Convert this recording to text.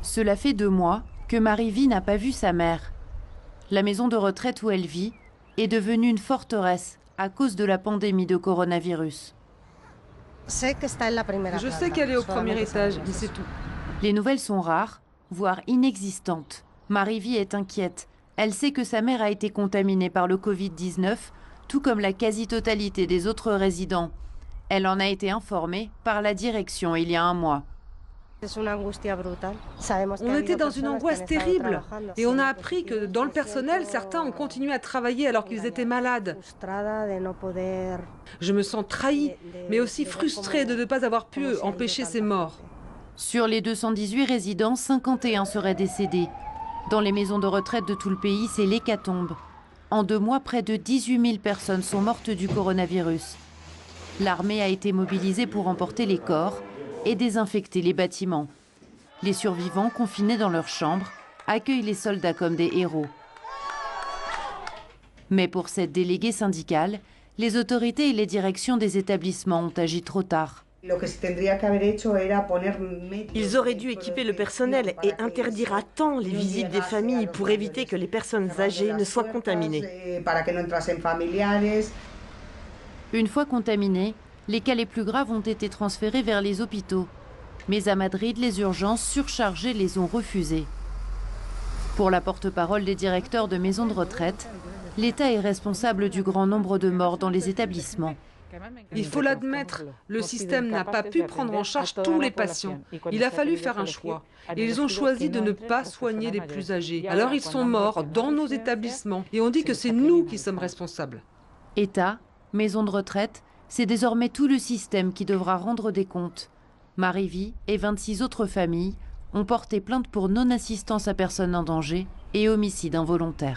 Cela fait 2 mois que Marie-Vie n'a pas vu sa mère. La maison de retraite où elle vit est devenue une forteresse à cause de la pandémie de coronavirus. Je sais qu'elle est au premier étage, mais c'est tout. Les nouvelles sont rares, voire inexistantes. Marie-Vie est inquiète. Elle sait que sa mère a été contaminée par le Covid-19, tout comme la quasi-totalité des autres résidents. Elle en a été informée par la direction il y a 1 mois. On était dans une angoisse terrible et on a appris que dans le personnel, certains ont continué à travailler alors qu'ils étaient malades. Je me sens trahie, mais aussi frustrée de ne pas avoir pu empêcher ces morts. Sur les 218 résidents, 51 seraient décédés. Dans les maisons de retraite de tout le pays, c'est l'hécatombe. En 2 mois, près de 18 000 personnes sont mortes du coronavirus. L'armée a été mobilisée pour emporter les corps et désinfecter les bâtiments. Les survivants, confinés dans leurs chambres, accueillent les soldats comme des héros. Mais pour cette déléguée syndicale, les autorités et les directions des établissements ont agi trop tard. Ils auraient dû équiper le personnel et interdire à temps les visites des familles pour éviter que les personnes âgées ne soient contaminées. Une fois contaminés, les cas les plus graves ont été transférés vers les hôpitaux. Mais à Madrid, les urgences surchargées les ont refusés. Pour la porte-parole des directeurs de maisons de retraite, l'État est responsable du grand nombre de morts dans les établissements. Il faut l'admettre, le système n'a pas pu prendre en charge tous les patients. Il a fallu faire un choix. Et ils ont choisi de ne pas soigner les plus âgés. Alors ils sont morts dans nos établissements. Et on dit que c'est nous qui sommes responsables. État, maisons de retraite, c'est désormais tout le système qui devra rendre des comptes. Marie-Vie et 26 autres familles ont porté plainte pour non-assistance à personne en danger et homicide involontaire.